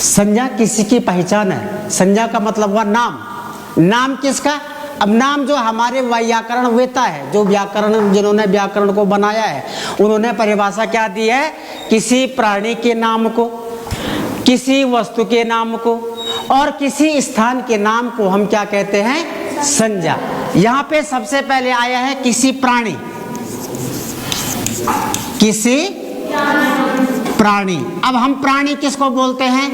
संज्ञा किसी की पहचान है। संज्ञा का मतलब हुआ नाम। नाम किसका? अब नाम जो हमारे व्याकरण वेता है, जो व्याकरण जिन्होंने व्याकरण को बनाया है, उन्होंने परिभाषा क्या दी है? किसी प्राणी के नाम को, किसी वस्तु के नाम को और किसी स्थान के नाम को हम क्या कहते हैं? संज्ञा। यहाँ पे सबसे पहले आया है किसी प्राणी, किसी प्राणी। अब हम प्राणी किसको बोलते हैं?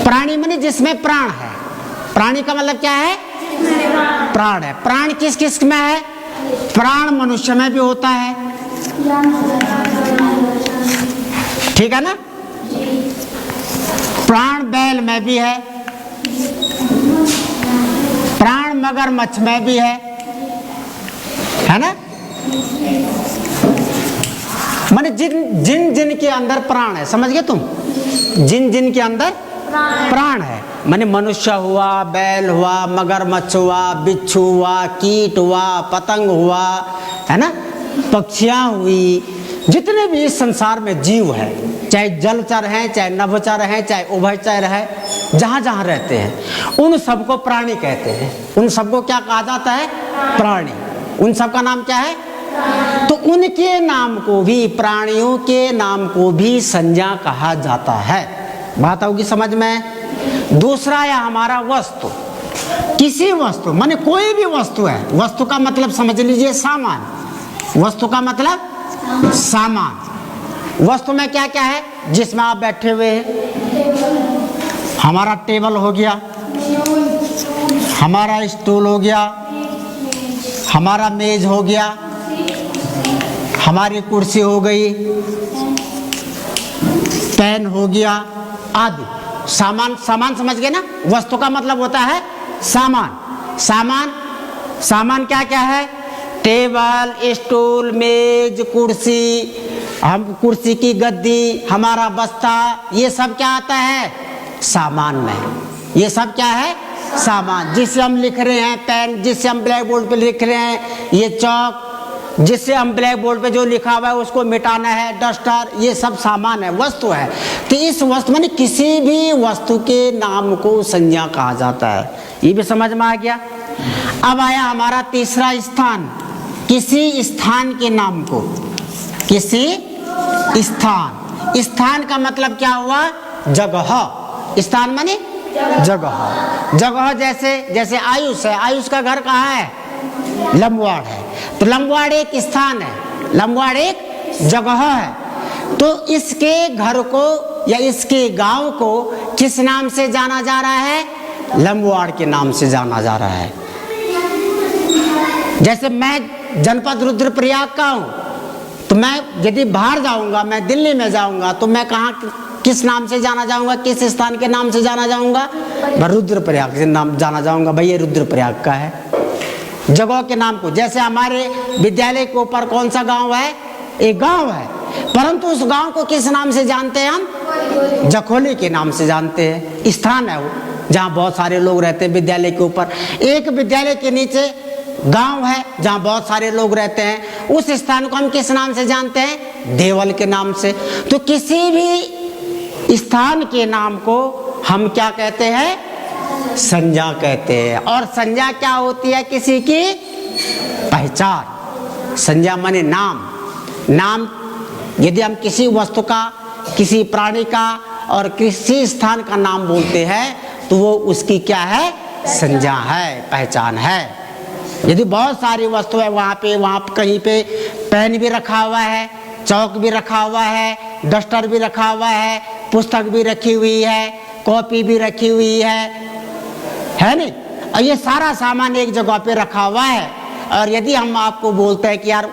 प्राणी माने जिसमें प्राण है। प्राणी का मतलब क्या है? प्राण है। प्राण किस किस में है? प्राण मनुष्य में भी होता है, ठीक है ना? प्राण बैल में भी है, प्राण मगरमच्छ में भी है ना? माने जिन जिन जिन के अंदर प्राण है, समझ गए तुम? जिन जिन के अंदर प्राण है, माने मनुष्य हुआ, बैल हुआ, मगरमच्छ हुआ, बिच्छू हुआ, कीट हुआ, पतंग हुआ, है ना, पक्षियां हुई, जितने भी इस संसार में जीव है, चाहे जलचर हैं, चाहे नभचर हैं, चाहे उभयचर है, जहां जहां रहते हैं, उन सबको प्राणी कहते हैं। उन सबको क्या कहा जाता है? प्राणी। उन सबका नाम क्या है? तो उनके नाम को भी, प्राणियों के नाम को भी संज्ञा कहा जाता है। बात होगी समझ में? दूसरा है हमारा वस्तु। किसी वस्तु माने कोई भी वस्तु है। वस्तु का मतलब समझ लीजिए सामान। वस्तु का मतलब सामान। वस्तु में क्या क्या है? जिसमें आप बैठे हुए हैं, हमारा टेबल हो गया, हमारा स्टूल हो गया, हमारा मेज हो गया, हमारी कुर्सी हो गई, पेन हो गया आदि। सामान, सामान समझ गए ना? वस्तु का मतलब होता है सामान। सामान, सामान क्या क्या है? टेबल, स्टूल, मेज, कुर्सी, हम कुर्सी की गद्दी, हमारा बस्ता, ये सब क्या आता है? सामान में। ये सब क्या है? सामान। जिससे हम लिख रहे हैं, पेन, जिससे हम ब्लैक बोर्ड पे लिख रहे हैं, ये चौक, जिससे हम ब्लैक बोर्ड पे जो लिखा हुआ है उसको मिटाना है, डस्टर, ये सब सामान है, वस्तु है। तो इस वस्तु माने किसी भी वस्तु के नाम को संज्ञा कहा जाता है। ये भी समझ में आ गया? अब आया हमारा तीसरा स्थान। किसी स्थान के नाम को, किसी स्थान। स्थान का मतलब क्या हुआ? जगह। स्थान माने जगह। जगह जैसे जैसे आयुष है, आयुष का घर कहाँ है? लंबवाड़ है, तो लंबवाड़ एक स्थान है, लंबवाड़ एक जगह है। तो इसके घर को या इसके गांव को किस नाम से जाना जा रहा है? लंबवाड़ के नाम से जाना जा रहा है। जैसे मैं जनपद रुद्रप्रयाग का हूँ, तो मैं यदि बाहर जाऊंगा, मैं दिल्ली में जाऊंगा, तो मैं कहाँ किस नाम से जाना जाऊंगा? किस स्थान के नाम से जाना जाऊंगा? रुद्रप्रयाग से नाम जाना जाऊंगा, भाई ये रुद्रप्रयाग का है। जगह के नाम को, जैसे हमारे विद्यालय के ऊपर कौन सा गांव है? एक गांव है, परंतु उस गांव को किस नाम से जानते हैं हम? जखोली के नाम से जानते हैं। स्थान है वो, जहाँ बहुत सारे लोग रहते हैं। विद्यालय के ऊपर एक विद्यालय के नीचे गांव है जहाँ बहुत सारे लोग रहते हैं। उस स्थान को हम किस नाम से जानते हैं? देवल के नाम से। तो किसी भी स्थान के नाम को हम क्या कहते हैं? संज्ञा कहते हैं। और संज्ञा क्या होती है? किसी की पहचान। संज्ञा माने नाम। नाम यदि हम किसी वस्तु का, किसी प्राणी का और किसी स्थान का नाम बोलते हैं, तो वो उसकी क्या है? संज्ञा है, पहचान है। यदि बहुत सारी वस्तु है, वहाँ कहीं पे पेन भी रखा हुआ है, चौक भी रखा हुआ है, डस्टर भी रखा हुआ है, पुस्तक भी रखी हुई है, कॉपी भी रखी हुई है नहीं? और ये सारा सामान एक जगह पे रखा हुआ है। और यदि हम आपको बोलते हैं कि यार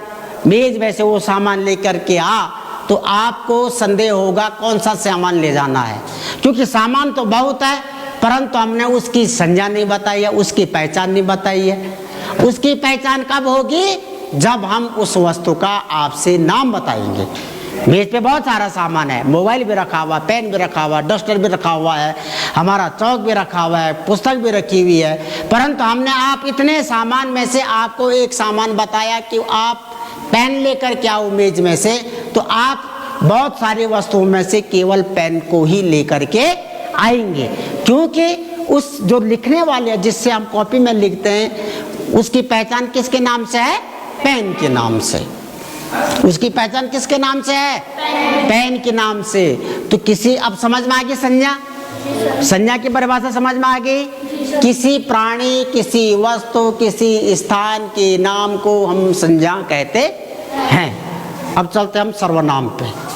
मेज में से वो सामान लेकर के आ, तो आपको संदेह होगा कौन सा सामान ले जाना है, क्योंकि सामान तो बहुत है, परंतु हमने उसकी संज्ञा नहीं बताई है, उसकी पहचान नहीं बताई है। उसकी पहचान कब होगी? जब हम उस वस्तु का आपसे नाम बताएंगे। मेज पे बहुत सारा सामान है, मोबाइल भी रखा हुआ, पेन भी रखा हुआ, डस्टर भी रखा हुआ है, हमारा चौक भी रखा हुआ है, पुस्तक भी रखी हुई है, परंतु हमने आप इतने सामान में से आपको एक सामान बताया कि आप पेन लेकर के आओ मेज में से, तो आप बहुत सारी वस्तुओं में से केवल पेन को ही लेकर के आएंगे, क्योंकि उस जो लिखने वाले जिससे हम कॉपी में लिखते हैं उसकी पहचान किसके नाम से है? पेन के नाम से। उसकी पहचान किसके नाम से है? पेन के नाम से। तो किसी, अब समझ में आ गई संज्ञा? संज्ञा की परिभाषा समझ में आ गई? किसी प्राणी, किसी वस्तु, किसी स्थान के नाम को हम संज्ञा कहते हैं। अब चलते हम सर्वनाम पे।